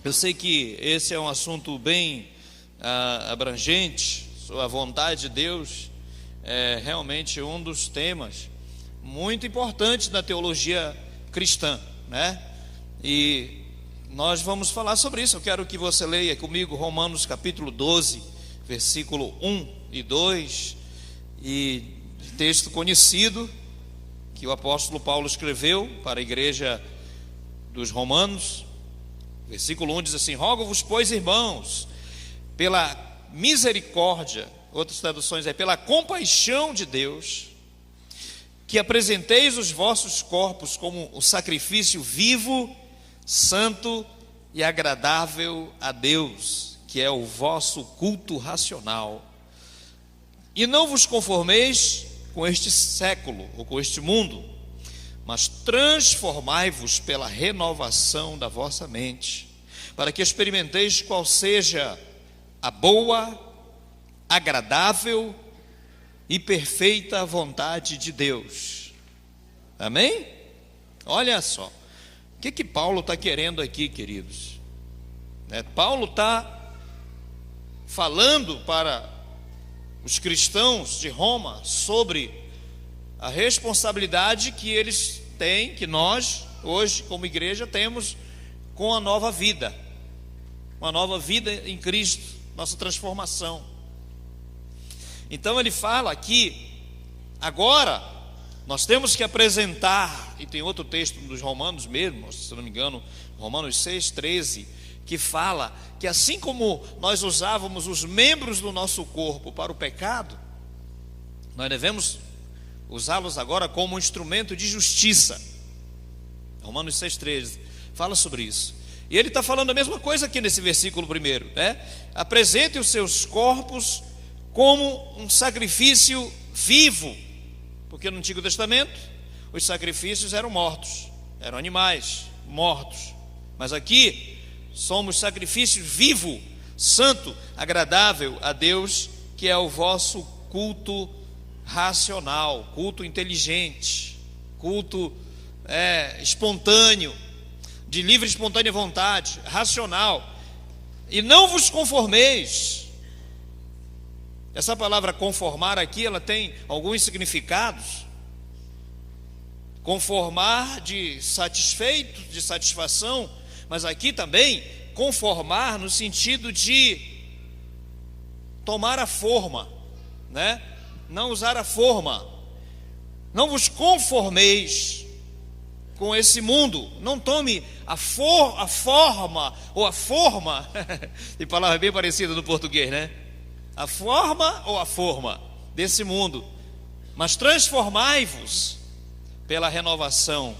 Eu sei que esse é um assunto bem abrangente. A vontade de Deus é realmente um dos temas muito importantes da teologia cristã, né? E nós vamos falar sobre isso. Eu quero que você leia comigo Romanos capítulo 12, versículo 1 e 2, e texto conhecido que o apóstolo Paulo escreveu para a igreja dos Romanos. Versículo 1 diz assim: rogo-vos, pois, irmãos, pela misericórdia, outras traduções pela compaixão de Deus, que apresenteis os vossos corpos como o sacrifício vivo, santo e agradável a Deus, que é o vosso culto racional. E não vos conformeis com este século, ou com este mundo, mas transformai-vos pela renovação da vossa mente, para que experimenteis qual seja a boa, agradável e perfeita vontade de Deus. Amém? Olha só, o que Paulo está querendo aqui, queridos? Paulo está falando para os cristãos de Roma sobre a responsabilidade que eles têm, que nós hoje como igreja temos com a nova vida, uma nova vida em Cristo, nossa transformação. Então ele fala aqui, agora nós temos que apresentar, e tem outro texto dos Romanos mesmo, se não me engano, Romanos 6,13, que fala que assim como nós usávamos os membros do nosso corpo para o pecado, nós devemos usá-los agora como um instrumento de justiça. Romanos 6,13 fala sobre isso. E ele está falando a mesma coisa aqui nesse versículo primeiro, né? Apresente os seus corpos como um sacrifício vivo, porque no Antigo Testamento os sacrifícios eram mortos, eram animais mortos, mas aqui somos sacrifício vivo, santo, agradável a Deus, que é o vosso culto racional, culto inteligente, culto espontâneo, de livre e espontânea vontade, racional. E não vos conformeis. Essa palavra conformar aqui, ela tem alguns significados. Conformar de satisfeito, de satisfação, mas aqui também conformar no sentido de tomar a forma, né? Não usar a forma. Não vos conformeis com esse mundo. Não tome a forma, ou a forma, e palavra bem parecida no português, né? A forma ou a forma desse mundo, mas transformai-vos pela renovação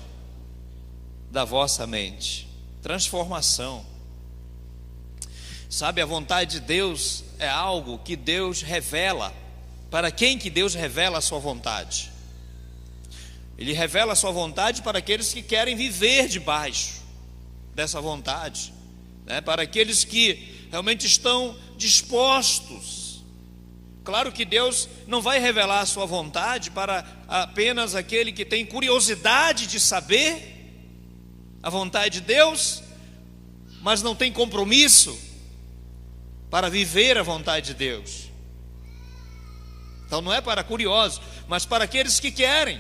da vossa mente. Transformação. Sabe, a vontade de Deus é algo que Deus revela. Para quem que Deus revela a sua vontade? Ele revela a sua vontade para aqueles que querem viver debaixo dessa vontade, né? Para aqueles que realmente estão dispostos. Claro que Deus não vai revelar a sua vontade para apenas aquele que tem curiosidade de saber a vontade de Deus, mas não tem compromisso para viver a vontade de Deus. Então não é para curiosos, mas para aqueles que querem,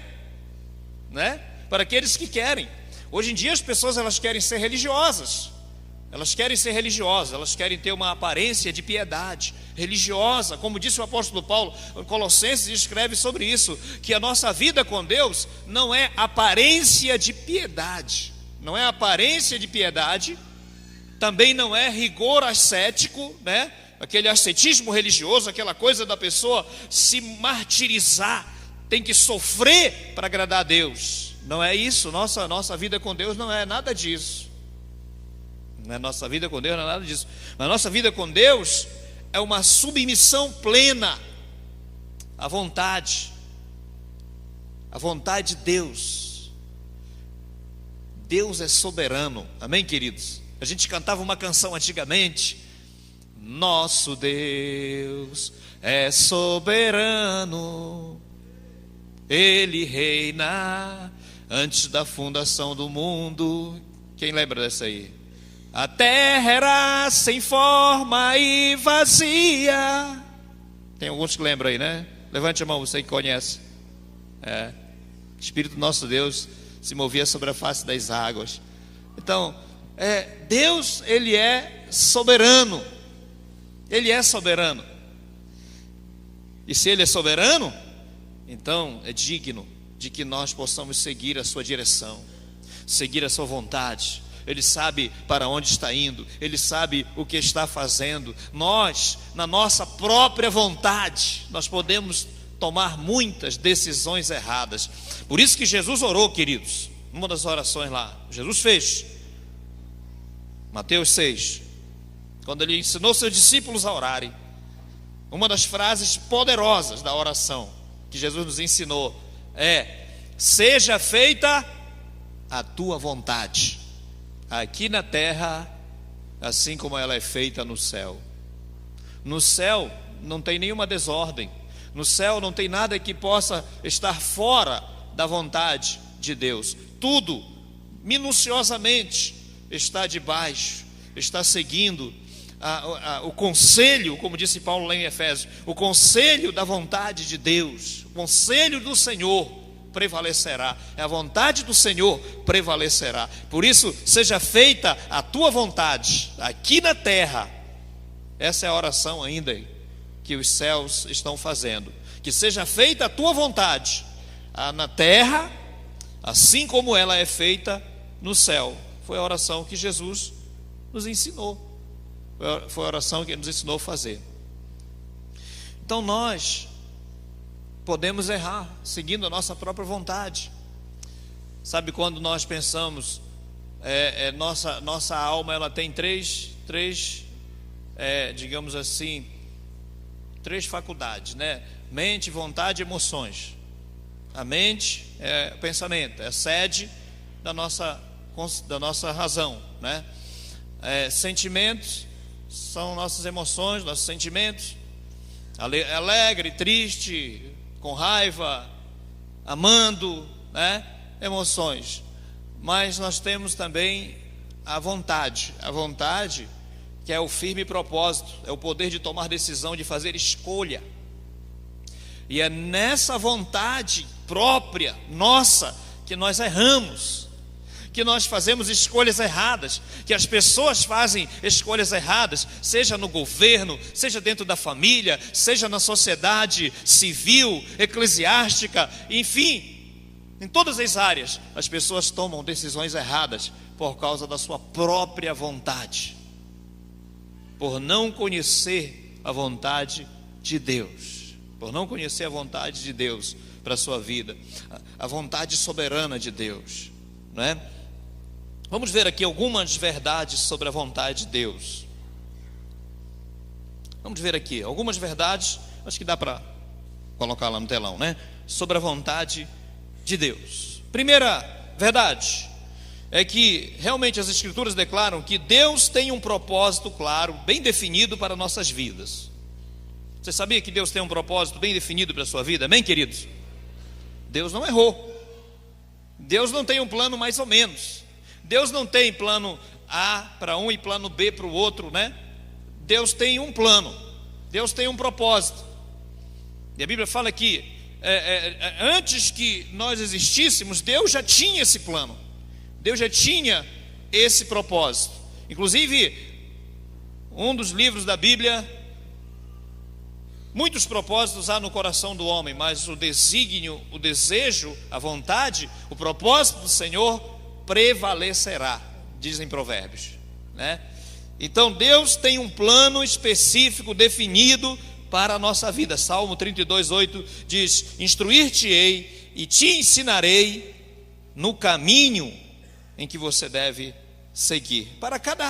né? Para aqueles que querem. Hoje em dia as pessoas, elas querem ser religiosas. Elas querem ser religiosas, elas querem ter uma aparência de piedade religiosa, como disse o apóstolo Paulo em Colossenses, escreve sobre isso, que a nossa vida com Deus não é aparência de piedade, não é aparência de piedade, também não é rigor ascético, né? Aquele ascetismo religioso, aquela coisa da pessoa se martirizar, tem que sofrer para agradar a Deus. Não é isso, nossa vida com Deus não é nada disso. Nossa vida com Deus não é nada disso. Mas nossa vida com Deus é uma submissão plena à vontade de Deus. Deus é soberano, amém, queridos? A gente cantava uma canção antigamente: nosso Deus é soberano, Ele reina antes da fundação do mundo. Quem lembra dessa aí? a terra era sem forma e vazia. Tem alguns que lembram aí, né? Levante a mão, você que conhece. Espírito nosso Deus se movia sobre a face das águas. Então, Deus, Ele é soberano. Ele é soberano. E se Ele é soberano, então é digno de que nós possamos seguir a sua direção, seguir a sua vontade. Ele sabe para onde está indo, Ele sabe o que está fazendo. Nós, na nossa própria vontade, nós podemos tomar muitas decisões erradas. Por isso que Jesus orou, queridos, uma das orações lá, Jesus fez, Mateus 6, quando Ele ensinou seus discípulos a orarem, uma das frases poderosas da oração que Jesus nos ensinou seja feita a tua vontade, aqui na terra, assim como ela é feita no céu. No céu não tem nenhuma desordem, no céu não tem nada que possa estar fora da vontade de Deus. Tudo, minuciosamente, está debaixo, está seguindo o conselho, como disse Paulo lá em Efésios, o conselho da vontade de Deus, o conselho do Senhor prevalecerá, a vontade do Senhor prevalecerá. Por isso, seja feita a tua vontade aqui na terra. Essa é a oração ainda que os céus estão fazendo, que seja feita a tua vontade na terra, assim como ela é feita no céu. Foi a oração que Jesus nos ensinou, foi a oração que Ele nos ensinou a fazer. Então nós podemos errar, seguindo a nossa própria vontade. Sabe quando nós pensamos, nossa alma, ela tem três digamos assim, três faculdades, né? Mente, vontade e emoções. A mente é o pensamento, é a sede da nossa razão, né? Sentimentos são nossas emoções, nossos sentimentos, alegre, triste, com raiva, amando, né? Emoções. Mas nós temos também a vontade que é o firme propósito, é o poder de tomar decisão, de fazer escolha. E é nessa vontade própria nossa que nós erramos, que nós fazemos escolhas erradas, que as pessoas fazem escolhas erradas, seja no governo, seja dentro da família, seja na sociedade civil, eclesiástica, enfim, em todas as áreas, as pessoas tomam decisões erradas por causa da sua própria vontade, por não conhecer a vontade de Deus, por não conhecer a vontade de Deus para a sua vida, a vontade soberana de Deus, não é? Vamos ver aqui algumas verdades sobre a vontade de Deus. Vamos ver aqui algumas verdades, acho que dá para colocar lá no telão, né? Sobre a vontade de Deus. Primeira verdade é que realmente as Escrituras declaram que Deus tem um propósito claro, bem definido para nossas vidas. Você sabia que Deus tem um propósito bem definido para a sua vida? Amém, queridos? Deus não errou. Deus não tem um plano mais ou menos. Deus não tem plano A para um e plano B para o outro, né? Deus tem um plano, Deus tem um propósito. E a Bíblia fala que antes que nós existíssemos, Deus já tinha esse plano, Deus já tinha esse propósito. Inclusive, um dos livros da Bíblia, muitos propósitos há no coração do homem, mas o desígnio, o desejo, a vontade, o propósito do Senhor prevalecerá, dizem Provérbios, né? Então Deus tem um plano específico definido para a nossa vida. Salmo 32:8 diz: instruir-te-ei e te ensinarei no caminho em que você deve seguir. Para cada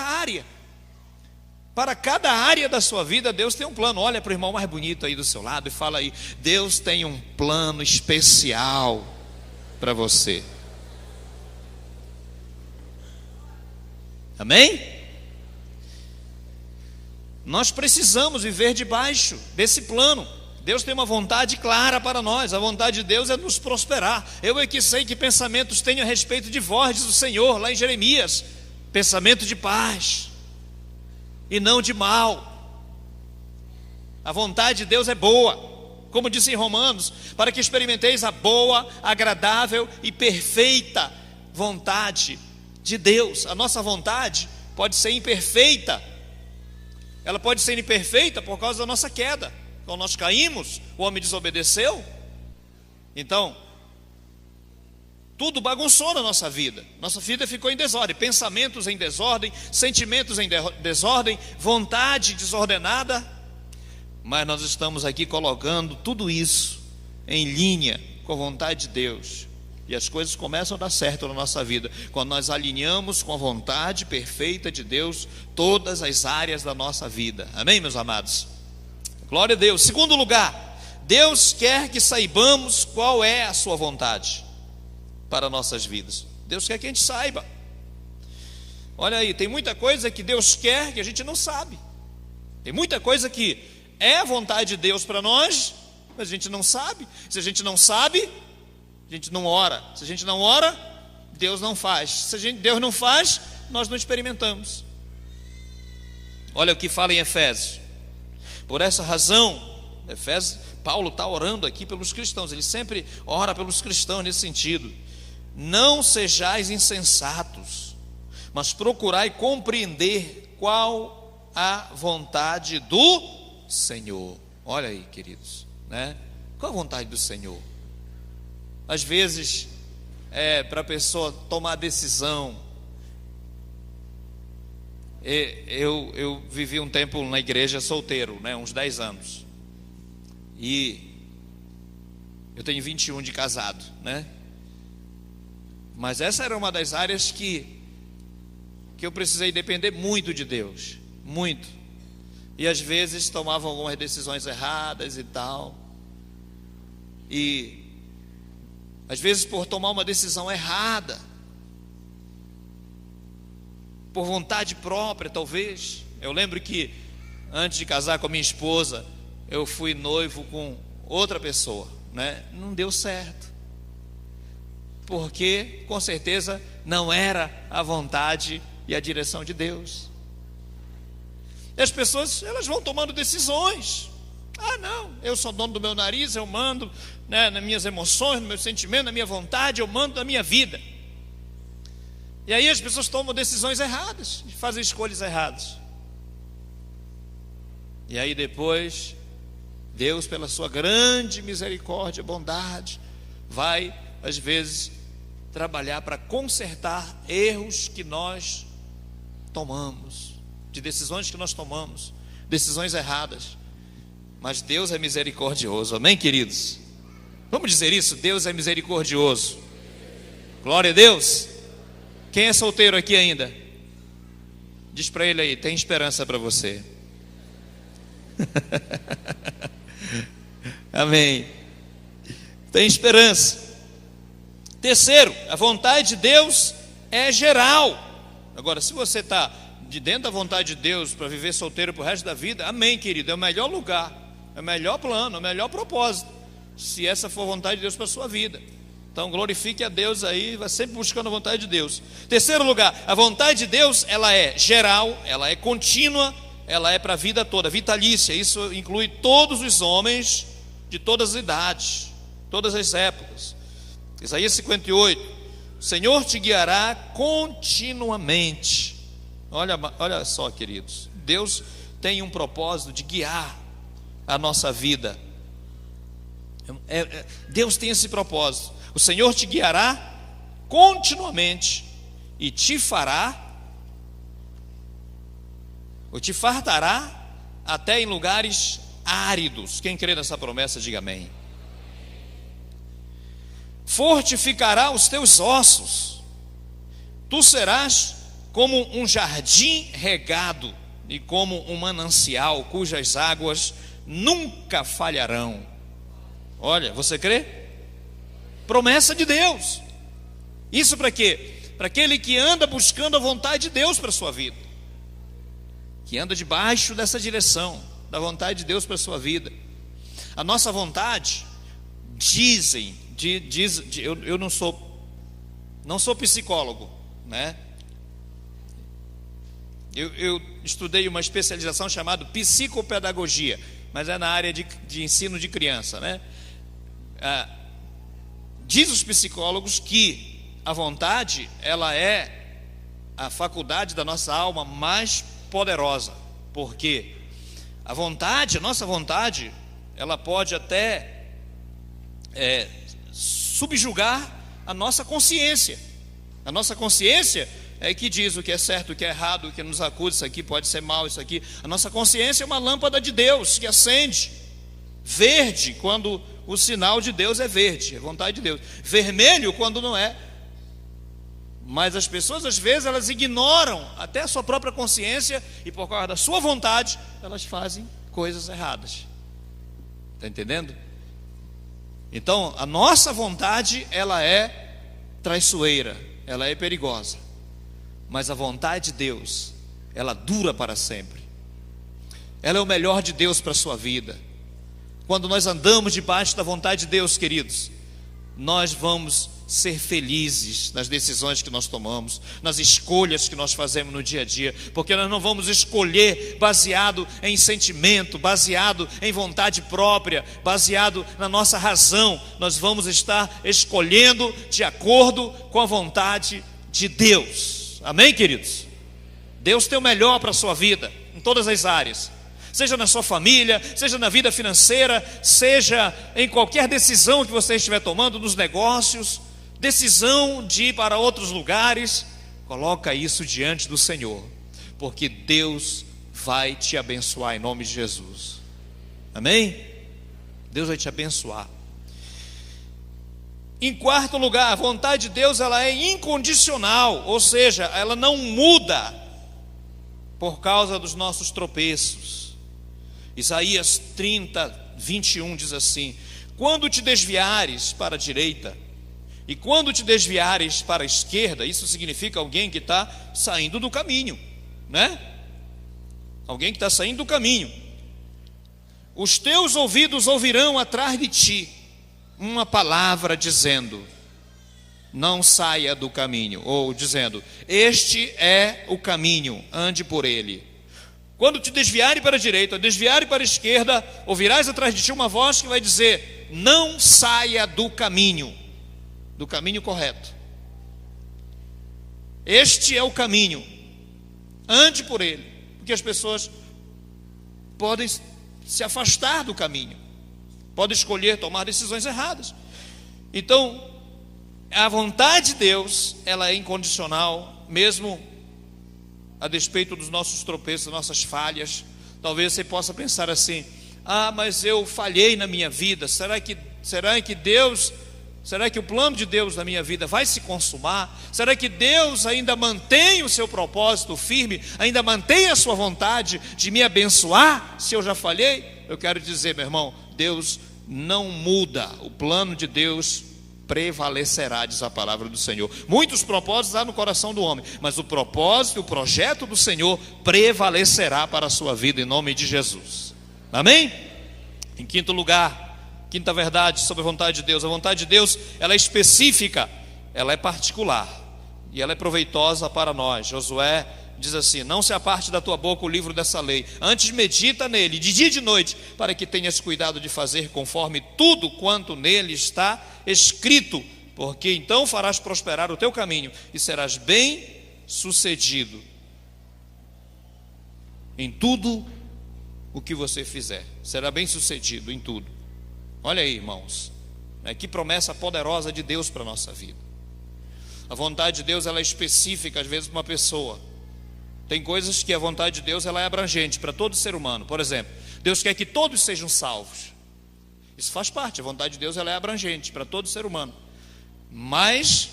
área da sua vida, Deus tem um plano. Olha para o irmão mais bonito aí do seu lado e fala aí: Deus tem um plano especial para você. Amém? Nós precisamos viver debaixo desse plano. Deus tem uma vontade clara para nós. A vontade de Deus é nos prosperar. Eu é que sei que pensamentos tenho a respeito de vós, diz o Senhor, lá em Jeremias. pensamento de paz e não de mal. A vontade de Deus é boa, como disse em Romanos, para que experimenteis a boa, agradável e perfeita vontade de Deus. A nossa vontade pode ser imperfeita, ela pode ser imperfeita por causa da nossa queda. Quando nós caímos, o homem desobedeceu, então tudo bagunçou na nossa vida ficou em desordem, pensamentos em desordem, sentimentos em desordem, vontade desordenada. Mas nós estamos aqui colocando tudo isso em linha com a vontade de Deus, e as coisas começam a dar certo na nossa vida, quando nós alinhamos com a vontade perfeita de Deus todas as áreas da nossa vida. Amém, meus amados? Glória a Deus. Segundo lugar, Deus quer que saibamos qual é a sua vontade para nossas vidas. Deus quer que a gente saiba. Olha aí, tem muita coisa que Deus quer que a gente não sabe. Tem muita coisa que é a vontade de Deus para nós, mas a gente não sabe. Se a gente não sabe, a gente não ora. Se a gente não ora, Deus não faz. Se Deus não faz, nós não experimentamos. Olha o que fala em Efésios. Por essa razão, Paulo está orando aqui pelos cristãos. Ele sempre ora pelos cristãos nesse sentido. Não sejais insensatos, mas procurai compreender qual a vontade do Senhor. Olha aí, queridos, né? Qual a vontade do Senhor? Às vezes, para a pessoa tomar decisão. Eu vivi um tempo na igreja solteiro, né? Uns 10 anos. E eu tenho 21 de casado, né? Mas essa era uma das áreas que eu precisei depender muito de Deus, muito. E às vezes tomava algumas decisões erradas e tal. E às vezes por tomar uma decisão errada, por vontade própria talvez. Eu lembro que antes de casar com a minha esposa, eu fui noivo com outra pessoa, né? Não deu certo, porque com certeza não era a vontade e a direção de Deus. E as pessoas, elas vão tomando decisões. Ah, não, eu sou dono do meu nariz, eu mando, né, nas minhas emoções, no meu sentimento, na minha vontade, eu mando na minha vida. E aí as pessoas tomam decisões erradas, fazem escolhas erradas. E aí depois, Deus, pela sua grande misericórdia, bondade, vai às vezes trabalhar para consertar erros que nós tomamos, de decisões que nós tomamos, decisões erradas. Mas Deus é misericordioso, amém, queridos? Vamos dizer isso? Deus é misericordioso. Glória a Deus. Quem é solteiro aqui ainda? Diz para ele aí, tem esperança para você. Amém. Tem esperança. Terceiro, a vontade de Deus é geral. Agora, se você está de dentro da vontade de Deus para viver solteiro para o resto da vida, amém, querido, é o melhor lugar, é o melhor plano, é o melhor propósito, se essa for a vontade de Deus para a sua vida. Então glorifique a Deus aí, vai sempre buscando a vontade de Deus. Terceiro lugar, a vontade de Deus, ela é geral, ela é contínua, ela é para a vida toda, vitalícia. Isso inclui todos os homens de todas as idades, todas as épocas. Isaías 58, o Senhor te guiará continuamente. Olha só, queridos, Deus tem um propósito de guiar a nossa vida. Deus tem esse propósito. O Senhor te guiará continuamente e te fartará até em lugares áridos. Quem crê nessa promessa, diga amém. Fortificará os teus ossos. Tu serás como um jardim regado e como um manancial cujas águas nunca falharão. Olha, você crê? Promessa de Deus. Isso para quê? Para aquele que anda buscando a vontade de Deus para a sua vida, que anda debaixo dessa direção da vontade de Deus para a sua vida. A nossa vontade, eu não sou psicólogo, né? Eu estudei uma especialização chamada psicopedagogia, mas é na área de ensino de criança, né? Diz os psicólogos que a vontade, ela é a faculdade da nossa alma mais poderosa, porque a nossa vontade, ela pode até subjugar a nossa consciência. A nossa consciência é que diz o que é certo, o que é errado, o que nos acusa, isso aqui pode ser mal, isso aqui. A nossa consciência é uma lâmpada de Deus que acende verde quando o sinal de Deus é verde, é vontade de Deus, vermelho quando não é. Mas as pessoas às vezes elas ignoram até a sua própria consciência e por causa da sua vontade elas fazem coisas erradas. Está entendendo? Então a nossa vontade, ela é traiçoeira, ela é perigosa, mas a vontade de Deus, ela dura para sempre. Ela é o melhor de Deus para a sua vida. Quando nós andamos debaixo da vontade de Deus, queridos, nós vamos ser felizes nas decisões que nós tomamos, nas escolhas que nós fazemos no dia a dia, porque nós não vamos escolher baseado em sentimento, baseado em vontade própria, baseado na nossa razão. Nós vamos estar escolhendo de acordo com a vontade de Deus. Amém, queridos? Deus tem o melhor para a sua vida, em todas as áreas, seja na sua família, seja na vida financeira, seja em qualquer decisão que você estiver tomando, nos negócios, decisão de ir para outros lugares. Coloca isso diante do Senhor, porque Deus vai te abençoar em nome de Jesus. Amém? Deus vai te abençoar. Em quarto lugar, a vontade de Deus, ela é incondicional, ou seja, ela não muda por causa dos nossos tropeços. Isaías 30, 21 diz assim: quando te desviares para a direita e quando te desviares para a esquerda, isso significa alguém que está saindo do caminho, né? Alguém que está saindo do caminho. Os teus ouvidos ouvirão atrás de ti uma palavra dizendo: não saia do caminho, ou dizendo: este é o caminho, ande por ele. Quando te desviarem para a direita, desviarem para a esquerda, ouvirás atrás de ti uma voz que vai dizer: não saia do caminho correto. Este é o caminho, ande por ele, porque as pessoas podem se afastar do caminho, podem escolher tomar decisões erradas. Então, a vontade de Deus, ela é incondicional, mesmo a despeito dos nossos tropeços, das nossas falhas. Talvez você possa pensar assim: mas eu falhei na minha vida, será que o plano de Deus na minha vida vai se consumar? Será que Deus ainda mantém o seu propósito firme, ainda mantém a sua vontade de me abençoar, se eu já falhei? Eu quero dizer, meu irmão, Deus não muda, o plano de Deus prevalecerá, diz a palavra do Senhor. Muitos propósitos há no coração do homem, mas o propósito, o projeto do Senhor prevalecerá para a sua vida, em nome de Jesus. Amém? Em quinto lugar, quinta verdade sobre a vontade de Deus: a vontade de Deus, ela é específica, ela é particular e ela é proveitosa para nós. Josué diz assim: não se aparte da tua boca o livro dessa lei, antes medita nele de dia e de noite, para que tenhas cuidado de fazer conforme tudo quanto nele está escrito, porque então farás prosperar o teu caminho e serás bem sucedido em tudo o que você fizer. Será bem sucedido em tudo. Olha aí, irmãos, que promessa poderosa de Deus para a nossa vida. A vontade de Deus, ela é específica às vezes para uma pessoa. Tem coisas que a vontade de Deus, ela é abrangente para todo ser humano. Por exemplo, Deus quer que todos sejam salvos. Isso faz parte, a vontade de Deus, ela é abrangente para todo ser humano. Mas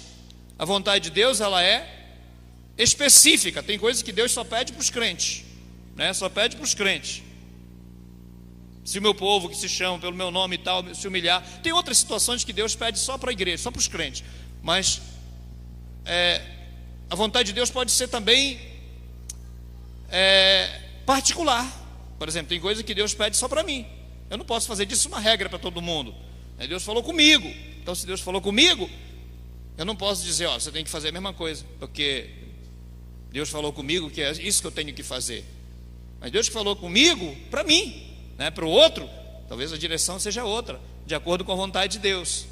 a vontade de Deus, ela é específica. Tem coisas que Deus só pede para os crentes, né? Só pede para os crentes. Se o meu povo, que se chama pelo meu nome e tal, se humilhar. Tem outras situações que Deus pede só para a igreja, só para os crentes. Mas a vontade de Deus pode ser também particular. Por exemplo, tem coisa que Deus pede só para mim. Eu não posso fazer disso uma regra para todo mundo. Deus falou comigo. Então, se Deus falou comigo, eu não posso dizer: você tem que fazer a mesma coisa, porque Deus falou comigo que é isso que eu tenho que fazer. Mas Deus falou comigo para mim, né? Para o outro, talvez a direção seja outra, de acordo com a vontade de Deus.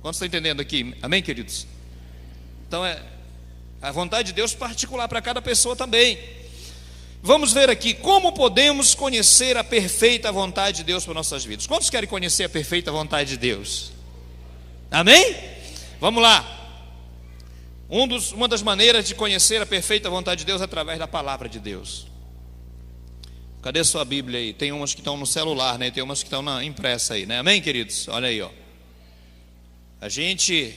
Quantos estão entendendo aqui? Amém, queridos? Então é a vontade de Deus particular para cada pessoa também. Vamos ver aqui como podemos conhecer a perfeita vontade de Deus para nossas vidas. Quantos querem conhecer a perfeita vontade de Deus? Amém? Vamos lá. Uma das maneiras de conhecer a perfeita vontade de Deus é através da palavra de Deus. Cadê a sua Bíblia aí? Tem umas que estão no celular, né? Tem umas que estão impressa aí, né? Amém, queridos? Olha aí, ó. A gente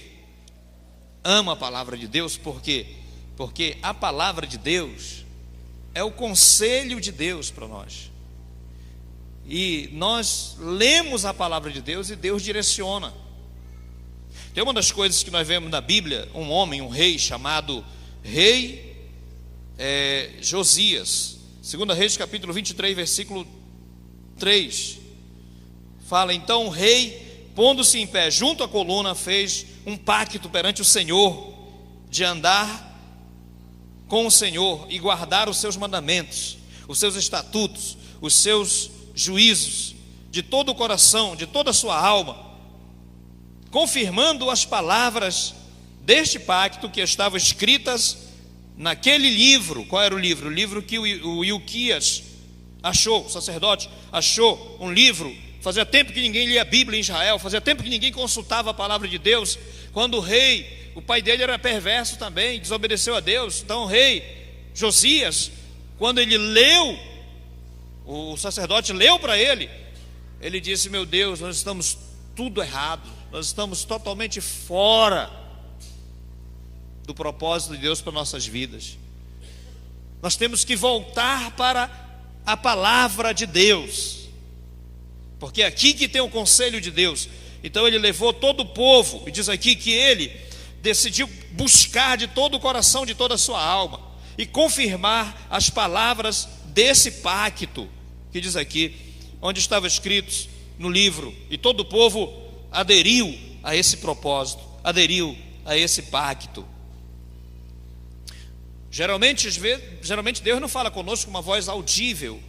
ama a palavra de Deus porque a palavra de Deus é o conselho de Deus para nós. E nós lemos a palavra de Deus e Deus direciona. Tem uma das coisas que nós vemos na Bíblia, um homem, um rei chamado rei Josias. 2 Reis capítulo 23, versículo 3. Fala: então o rei, pondo-se em pé junto à coluna, fez um pacto perante o Senhor, de andar com o Senhor e guardar os seus mandamentos, os seus estatutos, os seus juízos, de todo o coração, de toda a sua alma, confirmando as palavras deste pacto que estavam escritas naquele livro. Qual era o livro? O livro que o Ilquias achou, o sacerdote achou um livro. Fazia tempo que ninguém lia a Bíblia em Israel, fazia tempo que ninguém consultava a palavra de Deus. Quando o rei, o pai dele era perverso também, desobedeceu a Deus. Então o rei Josias, quando ele leu, o sacerdote leu para ele, ele disse: meu Deus, nós estamos tudo errado, nós estamos totalmente fora do propósito de Deus para nossas vidas. Nós temos que voltar para a palavra de Deus, porque é aqui que tem o conselho de Deus. Então ele levou todo o povo, e diz aqui que ele decidiu buscar de todo o coração, de toda a sua alma, e confirmar as palavras desse pacto, que diz aqui, onde estavam escritos no livro, e todo o povo aderiu a esse propósito, aderiu a esse pacto. Geralmente Deus não fala conosco com uma voz audível,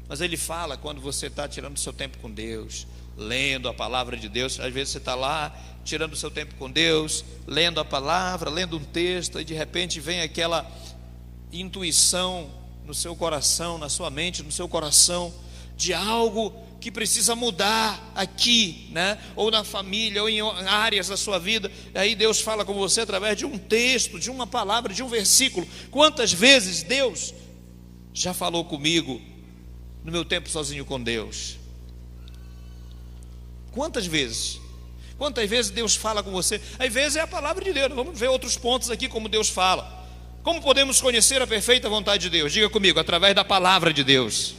mas Ele fala quando você está tirando seu tempo com Deus, lendo a palavra de Deus. Às vezes você está lá, tirando seu tempo com Deus, lendo a palavra, lendo um texto, e de repente vem aquela intuição no seu coração, na sua mente, no seu coração, de algo que precisa mudar aqui, né? Ou na família, ou em áreas da sua vida. E aí Deus fala com você através de um texto, de uma palavra, de um versículo. Quantas vezes Deus já falou comigo no meu tempo sozinho com Deus? Quantas vezes? Quantas vezes Deus fala com você? Às vezes é a palavra de Deus. Vamos ver outros pontos aqui como Deus fala. Como podemos conhecer a perfeita vontade de Deus? Diga comigo: através da palavra de Deus.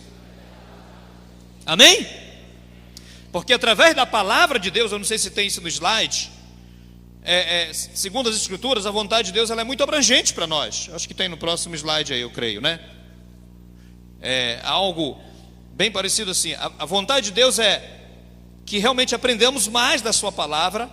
Amém? Porque através da palavra de Deus, eu não sei se tem isso no slide, segundo as Escrituras, a vontade de Deus ela é muito abrangente para nós. Acho que tem no próximo slide aí, eu creio, né? É algo bem parecido assim. A vontade de Deus é que realmente aprendamos mais da sua palavra,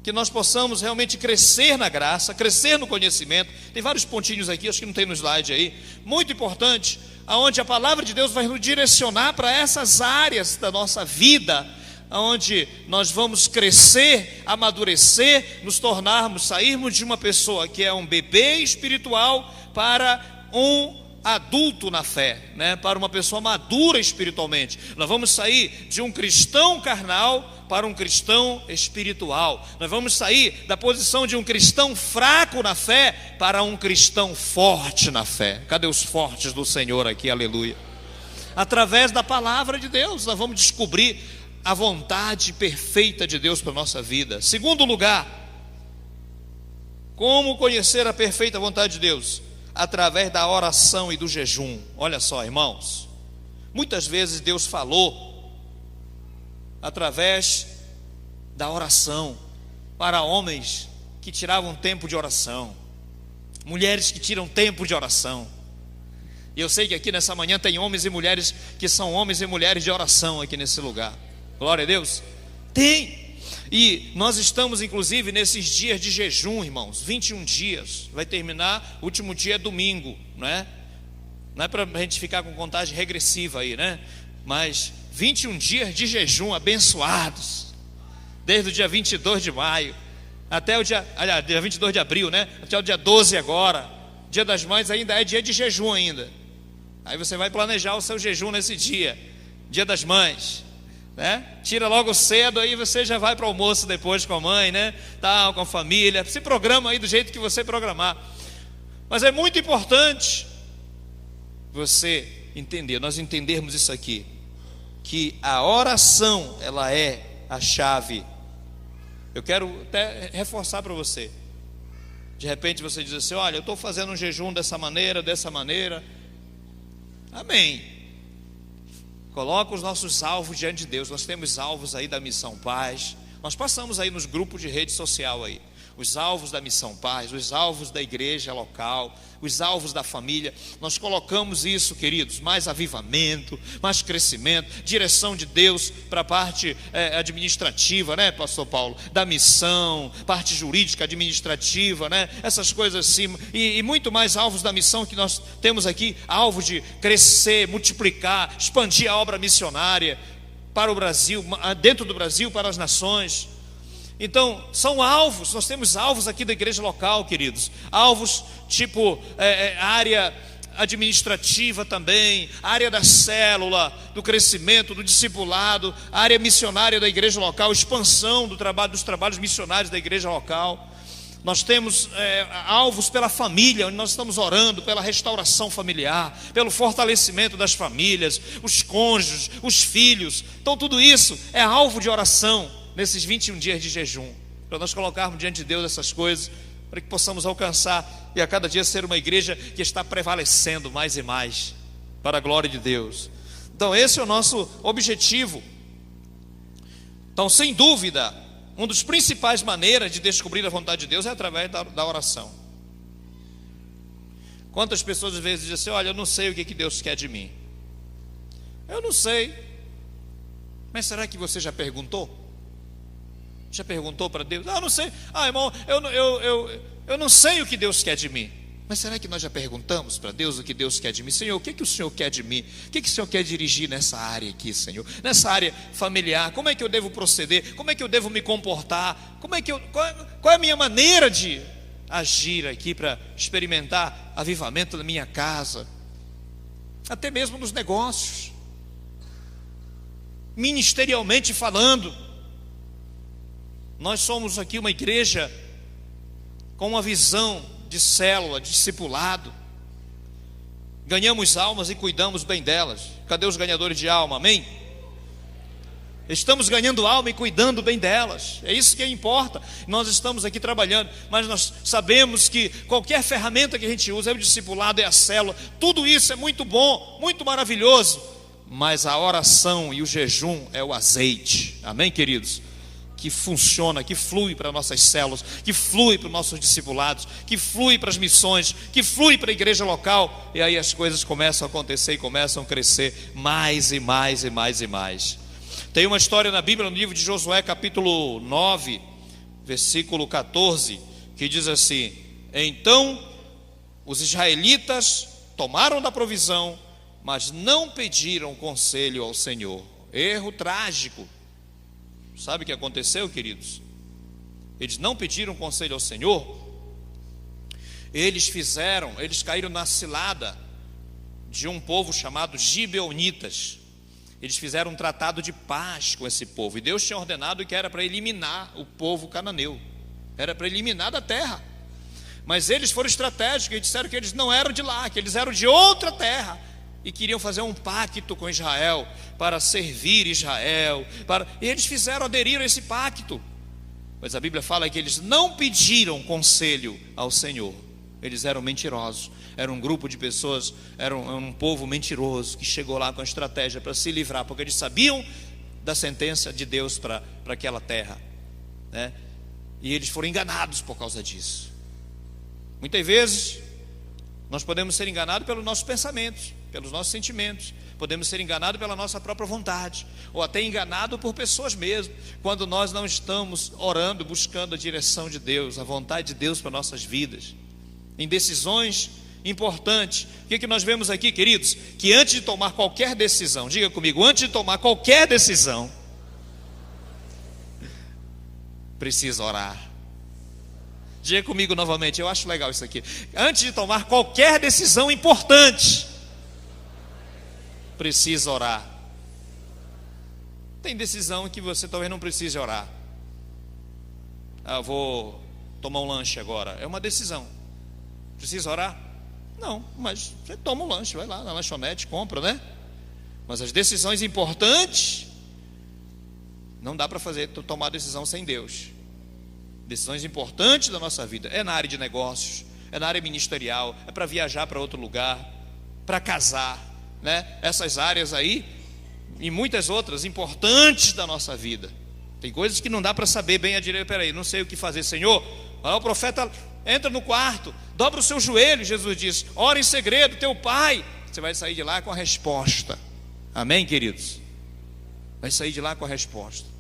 que nós possamos realmente crescer na graça, crescer no conhecimento. Tem vários pontinhos aqui, acho que não tem no slide aí, muito importante, aonde a palavra de Deus vai nos direcionar para essas áreas da nossa vida, aonde nós vamos crescer, amadurecer, nos tornarmos, sairmos de uma pessoa que é um bebê espiritual para um adulto na fé, né? Para uma pessoa madura espiritualmente. Nós vamos sair de um cristão carnal para um cristão espiritual. Nós vamos sair da posição de um cristão fraco na fé para um cristão forte na fé. Cadê os fortes do Senhor aqui? Aleluia. Através da palavra de Deus nós vamos descobrir a vontade perfeita de Deus para a nossa vida. Segundo lugar, como conhecer a perfeita vontade de Deus? Através da oração e do jejum. Olha só, irmãos, muitas vezes Deus falou através da oração, para homens que tiravam tempo de oração, mulheres que tiram tempo de oração. E eu sei que aqui nessa manhã tem homens e mulheres que são homens e mulheres de oração aqui nesse lugar. Glória a Deus. Tem. E nós estamos inclusive nesses dias de jejum, irmãos, 21 dias, vai terminar, o último dia é domingo, não é? Não é para a gente ficar com contagem regressiva aí, né? Mas 21 dias de jejum abençoados, desde o dia 22 de maio até o dia 22 de abril, né? Até o dia 12 agora. Dia das Mães ainda é dia de jejum ainda. Aí você vai planejar o seu jejum nesse dia, Dia das Mães, né? Tira logo cedo, aí você já vai para o almoço depois com a mãe, né? Tal, com a família. Se programa aí do jeito que você programar. Mas é muito importante você entender, nós entendermos isso aqui, que a oração, ela é a chave. Eu quero até reforçar para você. De repente você diz assim: olha, eu estou fazendo um jejum dessa maneira. Amém. Coloca os nossos alvos diante de Deus. Nós temos alvos aí da Missão Paz. Nós passamos aí nos grupos de rede social aí, os alvos da Missão Paz, os alvos da igreja local, os alvos da família. Nós colocamos isso, queridos, mais avivamento, mais crescimento, direção de Deus para a parte administrativa, né, pastor Paulo? Da missão, parte jurídica, administrativa, né? Essas coisas assim, e muito mais alvos da missão que nós temos aqui, alvo de crescer, multiplicar, expandir a obra missionária para o Brasil, dentro do Brasil, para as nações. Então, são alvos, nós temos alvos aqui da igreja local, queridos. Alvos tipo área administrativa também, área da célula, do crescimento, do discipulado, área missionária da igreja local, expansão do trabalho, dos trabalhos missionários da igreja local. Nós temos alvos pela família, onde nós estamos orando pela restauração familiar, pelo fortalecimento das famílias, os cônjuges, os filhos. Então tudo isso é alvo de oração nesses 21 dias de jejum, para nós colocarmos diante de Deus essas coisas, para que possamos alcançar e a cada dia ser uma igreja que está prevalecendo mais e mais para a glória de Deus. Então esse é o nosso objetivo. Então, sem dúvida, uma das principais maneiras de descobrir a vontade de Deus é através da oração. Quantas pessoas às vezes dizem assim: olha, eu não sei o que Deus quer de mim. Eu não sei. Mas será que você já perguntou? Já perguntou para Deus? Ah, eu não sei. Ah, irmão, eu não sei o que Deus quer de mim. Mas será que nós já perguntamos para Deus o que Deus quer de mim? Senhor, o que o Senhor quer de mim? O que o Senhor quer dirigir nessa área aqui, Senhor? Nessa área familiar, como é que eu devo proceder? Como é que eu devo me comportar? Qual é a minha maneira de agir aqui para experimentar avivamento na minha casa? Até mesmo nos negócios, ministerialmente falando. Nós somos aqui uma igreja com uma visão de célula, de discipulado. Ganhamos almas e cuidamos bem delas. Cadê os ganhadores de alma? Amém? Estamos ganhando alma e cuidando bem delas. É isso que importa. Nós estamos aqui trabalhando, mas nós sabemos que qualquer ferramenta que a gente usa, é o discipulado, é a célula, tudo isso é muito bom, muito maravilhoso. Mas a oração e o jejum é o azeite. Amém, queridos? Que funciona, que flui para nossas células, que flui para os nossos discipulados, que flui para as missões, que flui para a igreja local. E aí as coisas começam a acontecer e começam a crescer mais e mais e mais e mais. Tem uma história na Bíblia, no livro de Josué, capítulo 9, versículo 14, que diz assim: então os israelitas tomaram da provisão, mas não pediram conselho ao Senhor. Erro trágico. Sabe o que aconteceu, queridos? Eles não pediram conselho ao Senhor. Eles caíram na cilada de um povo chamado Gibeonitas. Eles fizeram um tratado de paz com esse povo, e Deus tinha ordenado que era para eliminar o povo cananeu, era para eliminar da terra. Mas eles foram estratégicos e disseram que eles não eram de lá, que eles eram de outra terra, e queriam fazer um pacto com Israel, para servir Israel, e eles aderiram a esse pacto. Mas a Bíblia fala que eles não pediram conselho ao Senhor. Eles eram mentirosos, era um grupo de pessoas, era um povo mentiroso, que chegou lá com a estratégia para se livrar, porque eles sabiam da sentença de Deus para aquela terra, né? E eles foram enganados por causa disso. Muitas vezes nós podemos ser enganados pelos nossos pensamentos. pelos nossos sentimentos, podemos ser enganados pela nossa própria vontade, ou até enganados por pessoas mesmo, quando nós não estamos orando, buscando a direção de Deus, a vontade de Deus para nossas vidas, em decisões importantes. O que nós vemos aqui, queridos? Que antes de tomar qualquer decisão, diga comigo, antes de tomar qualquer decisão, precisa orar. Diga comigo novamente, eu acho legal isso aqui. Antes de tomar qualquer decisão importante, precisa orar. Tem decisão que você talvez não precise orar. Vou tomar um lanche agora. É uma decisão. Precisa orar? Não, mas você toma um lanche, vai lá na lanchonete, compra, né? Mas as decisões importantes, não dá para tomar decisão sem Deus. Decisões importantes da nossa vida, é na área de negócios, é na área ministerial, é para viajar para outro lugar, para casar, né? Essas áreas aí e muitas outras importantes da nossa vida. Tem coisas que não dá para saber bem a direita. Peraí, não sei o que fazer, Senhor. O profeta entra no quarto, dobra o seu joelho, Jesus diz, ora em segredo, teu pai. Você vai sair de lá com a resposta. Amém, queridos? Vai sair de lá com a resposta.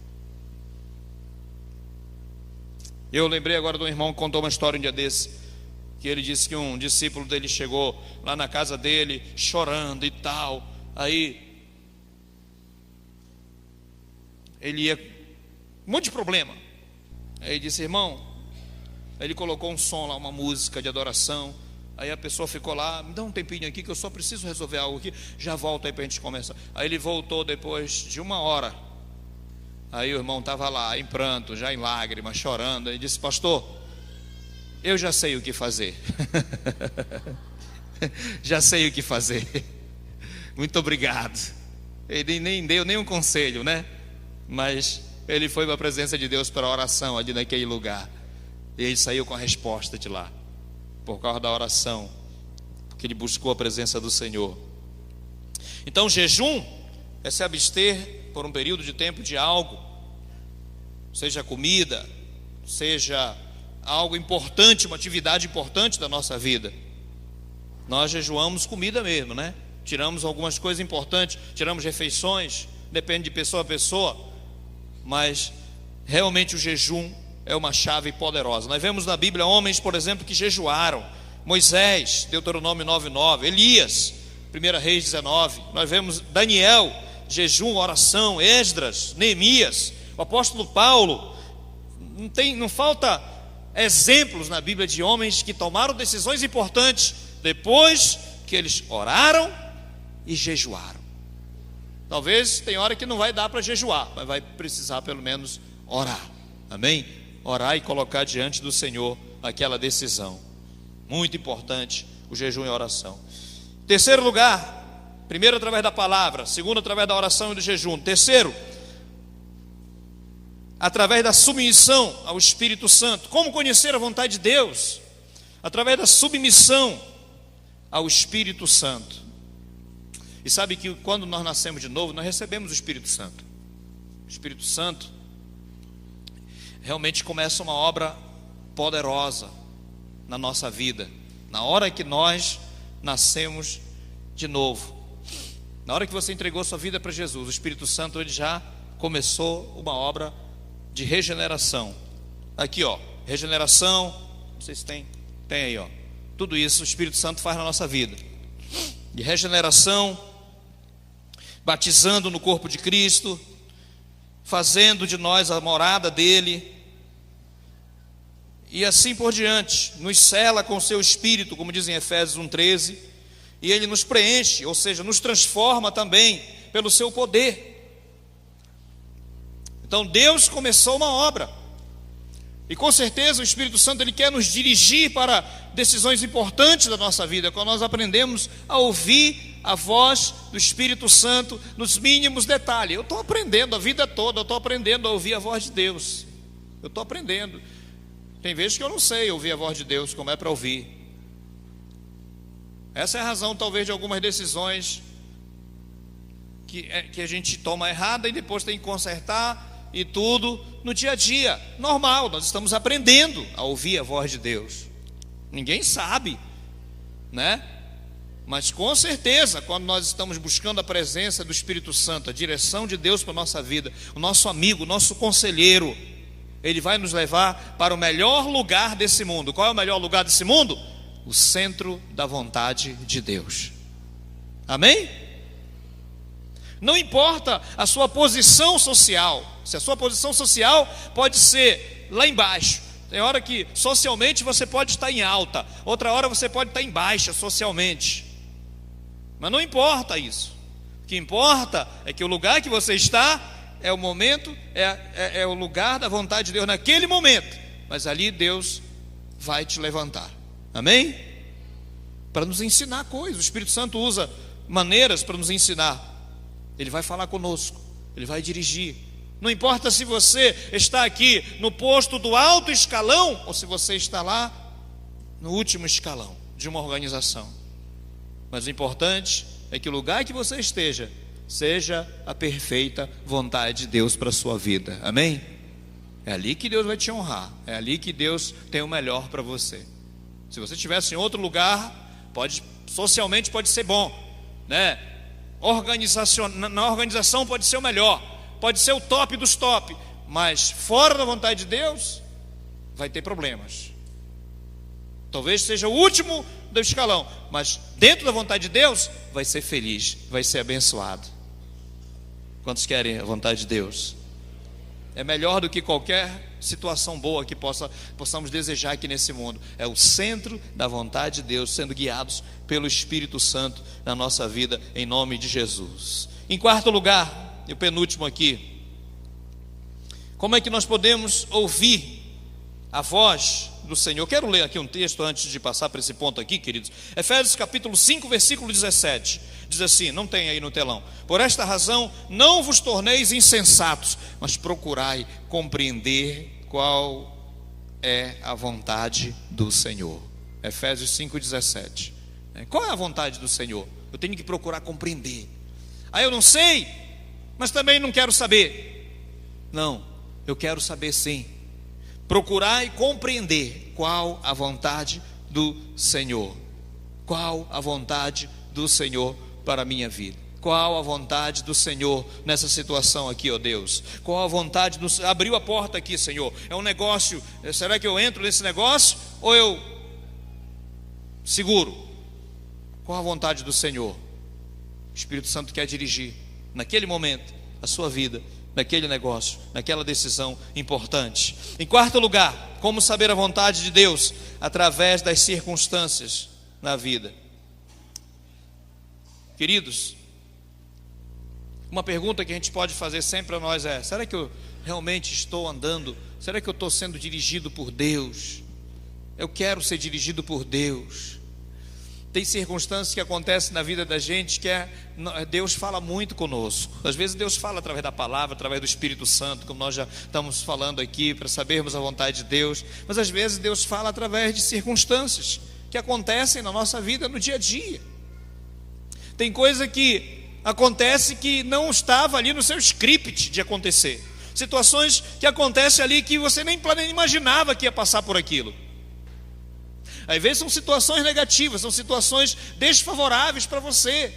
Eu lembrei agora de um irmão que contou uma história um dia desse, que ele disse que um discípulo dele chegou lá na casa dele, chorando e tal. Aí ele ia, um monte de problema. Aí ele disse, irmão, ele colocou um som lá, uma música de adoração. Aí a pessoa ficou lá, me dá um tempinho aqui que eu só preciso resolver algo aqui, já volto aí para a gente começar. Aí ele voltou depois de 1 hora. Aí o irmão estava lá em pranto, já em lágrimas, chorando. Ele disse, pastor, eu já sei o que fazer. Já sei o que fazer. Muito obrigado. Ele nem deu nenhum conselho, né? Mas ele foi para a presença de Deus para a oração ali naquele lugar. E ele saiu com a resposta de lá, por causa da oração, porque ele buscou a presença do Senhor. Então jejum é se abster por um período de tempo de algo, seja comida, seja algo importante, uma atividade importante da nossa vida. Nós jejuamos comida mesmo, né? Tiramos algumas coisas importantes, tiramos refeições, depende de pessoa a pessoa, mas realmente o jejum é uma chave poderosa. Nós vemos na Bíblia homens, por exemplo, que jejuaram. Moisés, Deuteronômio 9:9, Elias, 1 Reis 19. Nós vemos Daniel, jejum, oração, Esdras, Neemias, o apóstolo Paulo. Não falta exemplos na Bíblia de homens que tomaram decisões importantes depois que eles oraram e jejuaram. Talvez tem hora que não vai dar para jejuar, mas vai precisar pelo menos orar. Amém? Orar e colocar diante do Senhor aquela decisão. Muito importante o jejum e a oração. Terceiro lugar, primeiro através da palavra, segundo através da oração e do jejum. Terceiro, através da submissão ao Espírito Santo. Como conhecer a vontade de Deus? Através da submissão ao Espírito Santo. E sabe que quando nós nascemos de novo, nós recebemos o Espírito Santo. O Espírito Santo realmente começa uma obra poderosa na nossa vida, na hora que nós nascemos de novo. Na hora que você entregou sua vida para Jesus, o Espírito Santo ele já começou uma obra de regeneração. Aqui ó, regeneração, não sei se tem aí ó, tudo isso o Espírito Santo faz na nossa vida, de regeneração, batizando no corpo de Cristo, fazendo de nós a morada dele, e assim por diante, nos sela com o seu Espírito, como diz em Efésios 1:13, e ele nos preenche, ou seja, nos transforma também pelo seu poder. Então Deus começou uma obra, e com certeza o Espírito Santo ele quer nos dirigir para decisões importantes da nossa vida, quando nós aprendemos a ouvir a voz do Espírito Santo nos mínimos detalhes. Eu estou aprendendo a vida toda, eu estou aprendendo a ouvir a voz de Deus. Eu estou aprendendo. Tem vezes que eu não sei ouvir a voz de Deus, como é para ouvir. Essa é a razão talvez de algumas decisões que a gente toma errada e depois tem que consertar e tudo no dia a dia. Normal, nós estamos aprendendo a ouvir a voz de Deus. Ninguém sabe, né? Mas com certeza, quando nós estamos buscando a presença do Espírito Santo, a direção de Deus para a nossa vida, o nosso amigo, o nosso conselheiro, ele vai nos levar para o melhor lugar desse mundo. Qual é o melhor lugar desse mundo? O centro da vontade de Deus. Amém? Não importa a sua posição social. Se a sua posição social pode ser lá embaixo. Tem hora que socialmente você pode estar em alta, outra hora você pode estar em baixa socialmente. Mas não importa isso. O que importa é que o lugar que você está é o momento, é o lugar da vontade de Deus naquele momento. Mas ali Deus vai te levantar. Amém? Para nos ensinar coisas. O Espírito Santo usa maneiras para nos ensinar. Ele vai falar conosco, ele vai dirigir. Não importa se você está aqui no posto do alto escalão ou se você está lá no último escalão de uma organização. Mas o importante é que o lugar que você esteja seja a perfeita vontade de Deus para a sua vida. Amém? É ali que Deus vai te honrar. É ali que Deus tem o melhor para você. Se você estivesse em outro lugar, socialmente pode ser bom, né? Na organização pode ser o melhor, pode ser o top dos top, mas fora da vontade de Deus vai ter problemas. Talvez seja o último do escalão, mas dentro da vontade de Deus vai ser feliz, vai ser abençoado. Quantos querem a vontade de Deus? É melhor do que qualquer situação boa que possamos desejar aqui nesse mundo. É o centro da vontade de Deus, sendo guiados pelo Espírito Santo na nossa vida, em nome de Jesus. Em quarto lugar, e o penúltimo aqui, como é que nós podemos ouvir a voz do Senhor? Quero ler aqui um texto antes de passar para esse ponto aqui, queridos. Efésios capítulo 5, versículo 17. Diz assim, não tem aí no telão: por esta razão não vos torneis insensatos, mas procurai compreender qual é a vontade do Senhor. Efésios 5, 17. Qual é a vontade do Senhor? Eu tenho que procurar compreender. Eu não sei, mas também não quero saber. Não, eu quero saber sim. Procurai compreender qual a vontade do Senhor. Qual a vontade do Senhor para a minha vida? Qual a vontade do Senhor nessa situação aqui, ó Deus? Qual a vontade do Senhor? Abriu a porta aqui, Senhor. É um negócio, será que eu entro nesse negócio ou eu seguro? Qual a vontade do Senhor? O Espírito Santo quer dirigir naquele momento a sua vida, naquele negócio, naquela decisão importante. Em quarto lugar, como saber a vontade de Deus? Através das circunstâncias na vida. Queridos, uma pergunta que a gente pode fazer sempre para nós é: será que eu realmente estou andando? Será que eu estou sendo dirigido por Deus? Eu quero ser dirigido por Deus. Tem circunstâncias que acontecem na vida da gente que Deus fala muito conosco. Às vezes Deus fala através da palavra, através do Espírito Santo, como nós já estamos falando aqui, para sabermos a vontade de Deus. Mas às vezes Deus fala através de circunstâncias que acontecem na nossa vida no dia a dia. Tem coisa que acontece que não estava ali no seu script de acontecer. Situações que acontecem ali que você nem imaginava que ia passar por aquilo. Às vezes são situações negativas, são situações desfavoráveis para você,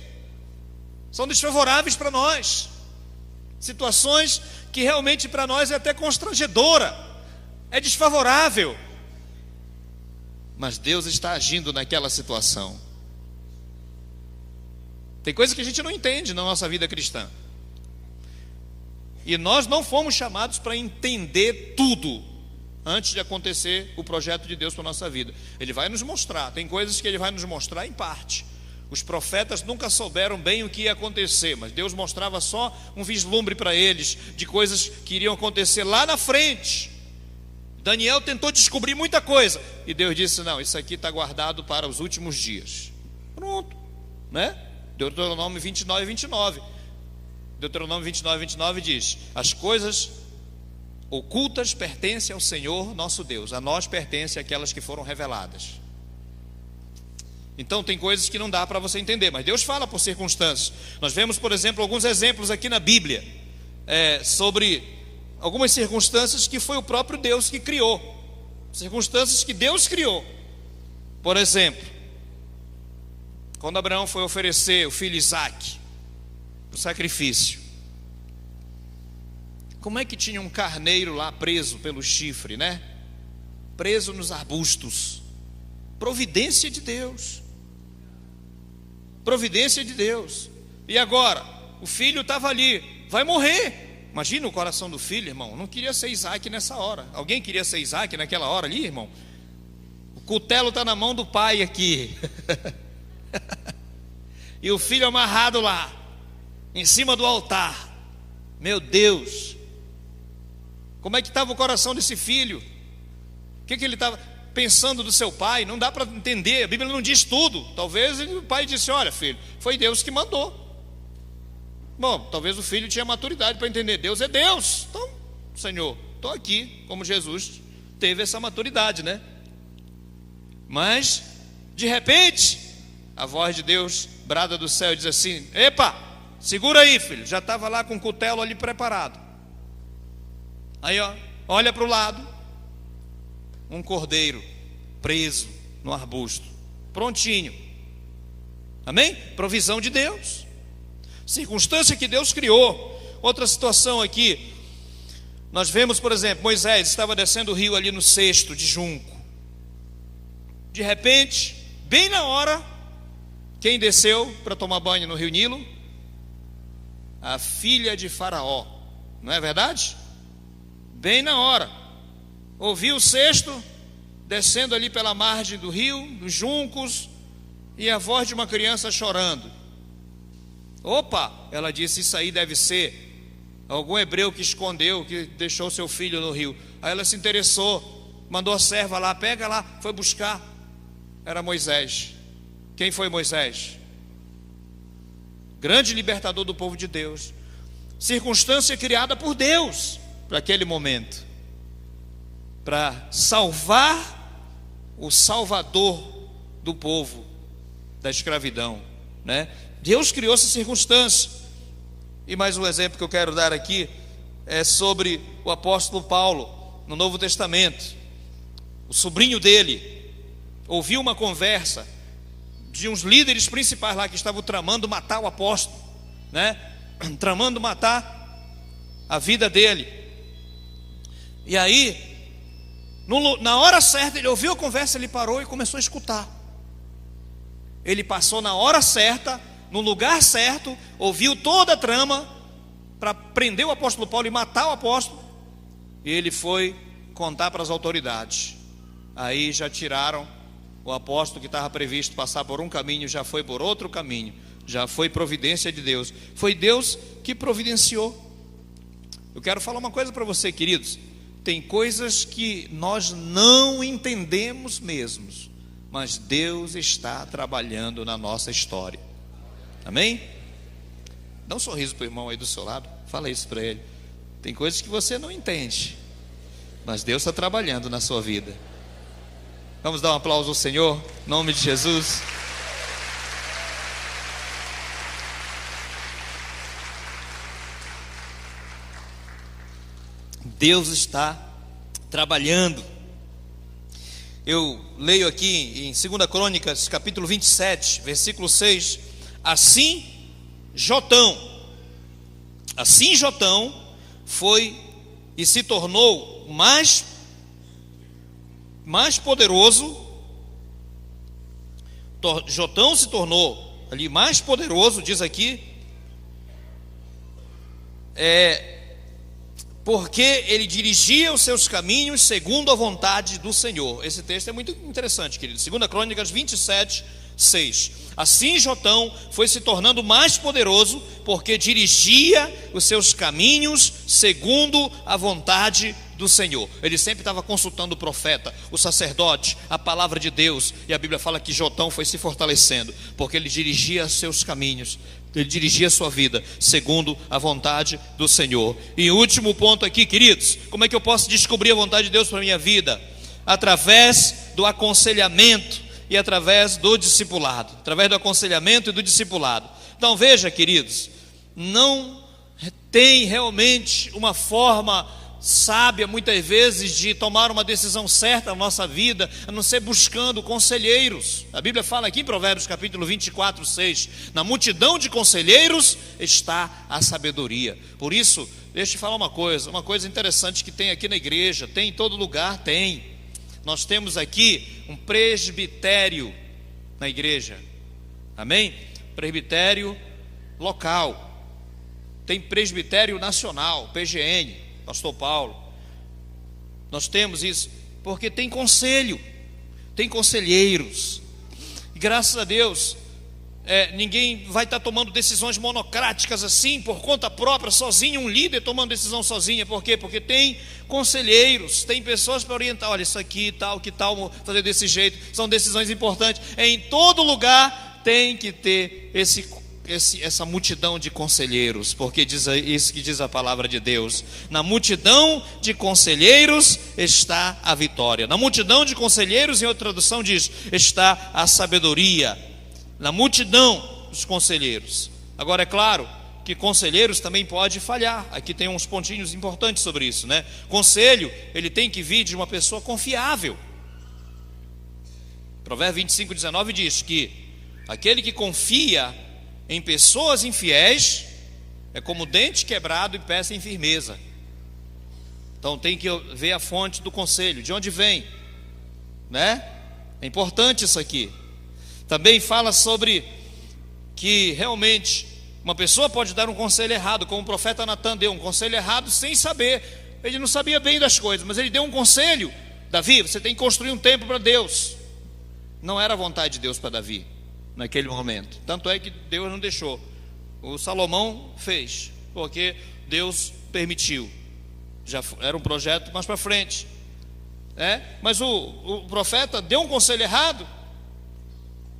são desfavoráveis para nós, situações que realmente para nós é até constrangedora, é desfavorável, mas Deus está agindo naquela situação. Tem coisas que a gente não entende na nossa vida cristã, e nós não fomos chamados para entender tudo antes de acontecer o projeto de Deus para a nossa vida. Ele vai nos mostrar, tem coisas que Ele vai nos mostrar em parte. Os profetas nunca souberam bem o que ia acontecer, mas Deus mostrava só um vislumbre para eles, de coisas que iriam acontecer lá na frente. Daniel tentou descobrir muita coisa, e Deus disse: não, isso aqui está guardado para os últimos dias. Pronto, né? Deuteronômio 29, 29. Deuteronômio 29, 29 diz: as coisas ocultas pertencem ao Senhor nosso Deus, a nós pertencem aquelas que foram reveladas. Então tem coisas que não dá para você entender, mas Deus fala por circunstâncias. Nós vemos, por exemplo, alguns exemplos aqui na Bíblia, sobre algumas circunstâncias que foi o próprio Deus que criou, circunstâncias que Deus criou. Por exemplo, quando Abraão foi oferecer o filho Isaque para o sacrifício, como é que tinha um carneiro lá preso pelo chifre, né? Preso nos arbustos. Providência de Deus. Providência de Deus. E agora, o filho estava ali, vai morrer. Imagina o coração do filho, irmão. Não queria ser Isaque nessa hora. Alguém queria ser Isaque naquela hora ali, irmão? O cutelo está na mão do pai aqui. E o filho amarrado lá, em cima do altar. Meu Deus. Como é que estava o coração desse filho? O que ele estava pensando do seu pai? Não dá para entender, a Bíblia não diz tudo. Talvez o pai disse: olha, filho, foi Deus que mandou. Bom, talvez o filho tinha maturidade para entender, Deus é Deus. Então, Senhor, estou aqui, como Jesus teve essa maturidade, né? Mas, de repente, a voz de Deus brada do céu e diz assim: epa, segura aí, filho. Já estava lá com o cutelo ali preparado. Aí, ó, olha para o lado, um cordeiro preso no arbusto, prontinho. Amém? Provisão de Deus, circunstância que Deus criou. Outra situação aqui, nós vemos, por exemplo, Moisés estava descendo o rio ali no cesto de junco. De repente, bem na hora, quem desceu para tomar banho no rio Nilo? A filha de Faraó, não é verdade? Bem na hora, ouviu o cesto descendo ali pela margem do rio, dos juncos, e a voz de uma criança chorando. Opa, ela disse: isso aí deve ser algum hebreu que escondeu, que deixou seu filho no rio. Aí ela se interessou, mandou a serva lá, pega lá, foi buscar. Era Moisés. Quem foi Moisés? Grande libertador do povo de Deus. Circunstância criada por Deus para aquele momento, para salvar o salvador do povo da escravidão, né? Deus criou essa circunstância. E mais um exemplo que eu quero dar aqui é sobre o apóstolo Paulo no Novo Testamento. O sobrinho dele ouviu uma conversa de uns líderes principais lá que estavam tramando matar o apóstolo, né? Tramando matar a vida dele. E aí, na hora certa, ele ouviu a conversa, ele parou e começou a escutar. Ele passou na hora certa, no lugar certo, ouviu toda a trama para prender o apóstolo Paulo e matar o apóstolo. E ele foi contar para as autoridades. Aí já tiraram o apóstolo que estava previsto passar por um caminho, já foi por outro caminho. Já foi providência de Deus. Foi Deus que providenciou. Eu quero falar uma coisa para você, queridos. Tem coisas que nós não entendemos mesmos, mas Deus está trabalhando na nossa história. Amém? Dá um sorriso para o irmão aí do seu lado. Fala isso para ele. Tem coisas que você não entende, mas Deus está trabalhando na sua vida. Vamos dar um aplauso ao Senhor, em nome de Jesus. Deus está trabalhando. Eu leio aqui em 2 Crônicas, capítulo 27, versículo 6. Assim Jotão foi e se tornou mais poderoso. Jotão se tornou ali mais poderoso, diz aqui, porque ele dirigia os seus caminhos segundo a vontade do Senhor. Esse texto é muito interessante, querido. 2 Crônicas 27, 6. Assim Jotão foi se tornando mais poderoso, porque dirigia os seus caminhos segundo a vontade do Senhor. Ele sempre estava consultando o profeta, o sacerdote, a palavra de Deus. E a Bíblia fala que Jotão foi se fortalecendo, porque ele dirigia seus caminhos, ele dirigia a sua vida segundo a vontade do Senhor. E o último ponto aqui, queridos: como é que eu posso descobrir a vontade de Deus para a minha vida? Através do aconselhamento e através do discipulado. Através do aconselhamento e do discipulado. Então veja, queridos, não tem realmente uma forma sábia, muitas vezes, de tomar uma decisão certa na nossa vida, a não ser buscando conselheiros. A Bíblia fala aqui em Provérbios capítulo 24, 6, na multidão de conselheiros está a sabedoria. Por isso, deixa eu te falar uma coisa interessante que tem aqui na igreja, tem em todo lugar, tem. Nós temos aqui um presbitério na igreja, amém? Presbitério local, tem presbitério nacional, PGN, Pastor Paulo. Nós temos isso porque tem conselho, tem conselheiros. E graças a Deus, ninguém vai estar tomando decisões monocráticas assim, por conta própria, sozinho, um líder tomando decisão sozinha. Por quê? Porque tem conselheiros, tem pessoas para orientar. Olha, isso aqui, tal, que tal fazer desse jeito. São decisões importantes. Em todo lugar tem que ter essa multidão de conselheiros, porque diz isso que diz a palavra de Deus: na multidão de conselheiros está a vitória. Na multidão de conselheiros, em outra tradução diz, está a sabedoria. Na multidão dos conselheiros. Agora é claro que conselheiros também pode falhar. Aqui tem uns pontinhos importantes sobre isso, né? Conselho, ele tem que vir de uma pessoa confiável. Provérbios 25, 19 diz que aquele que confia em pessoas infiéis é como dente quebrado e pé sem firmeza. Então tem que ver a fonte do conselho, de onde vem, né? É importante isso aqui. Também fala sobre que realmente uma pessoa pode dar um conselho errado, como o profeta Natan deu um conselho errado sem saber. Ele não sabia bem das coisas, mas ele deu um conselho: Davi, você tem que construir um templo para Deus. Não era a vontade de Deus para Davi naquele momento, tanto é que Deus não deixou. O Salomão fez, porque Deus permitiu. Já era um projeto mais para frente, mas o profeta deu um conselho errado.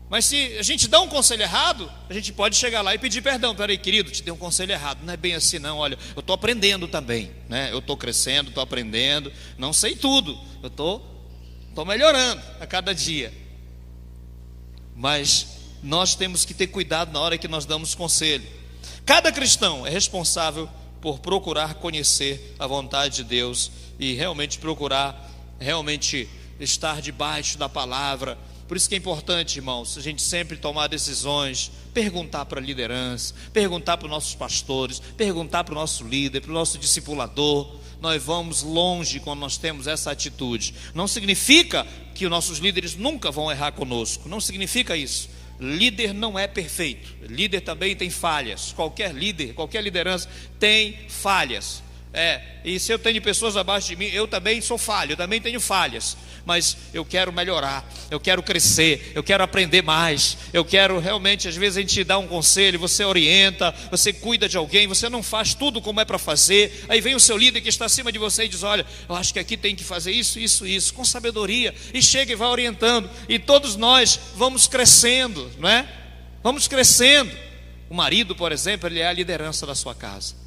Mas se a gente dá um conselho errado, a gente pode chegar lá e pedir perdão. Peraí, querido, te dei um conselho errado. Não é bem assim não, olha, eu estou aprendendo também, né? Eu estou crescendo, estou aprendendo. Não sei tudo, eu estou melhorando a cada dia. Mas nós temos que ter cuidado na hora que nós damos conselho. Cada cristão é responsável por procurar conhecer a vontade de Deus e realmente procurar estar debaixo da palavra. Por isso que é importante, irmãos, a gente sempre tomar decisões, perguntar para a liderança, perguntar para os nossos pastores, perguntar para o nosso líder, para o nosso discipulador. Nós vamos longe quando nós temos essa atitude. Não significa que os nossos líderes nunca vão errar conosco, não significa isso. Líder não é perfeito, líder também tem falhas. Qualquer líder, qualquer liderança tem falhas. E se eu tenho pessoas abaixo de mim, eu também sou falho, eu também tenho falhas. Mas eu quero melhorar, eu quero crescer, eu quero aprender mais. Eu quero realmente, às vezes a gente dá um conselho, você orienta, você cuida de alguém, você não faz tudo como é para fazer. Aí vem o seu líder que está acima de você e diz: olha, eu acho que aqui tem que fazer isso, isso, isso, com sabedoria. E chega e vai orientando, e todos nós vamos crescendo, não é? Vamos crescendo. O marido, por exemplo, ele é a liderança da sua casa.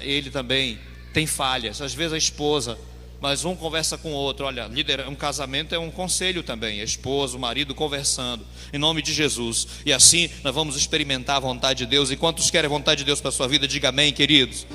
Ele também tem falhas, às vezes a esposa, mas um conversa com o outro. Olha, um casamento é um conselho também, a esposa, o marido conversando, em nome de Jesus. E assim nós vamos experimentar a vontade de Deus. E quantos querem a vontade de Deus para a sua vida, diga amém, queridos.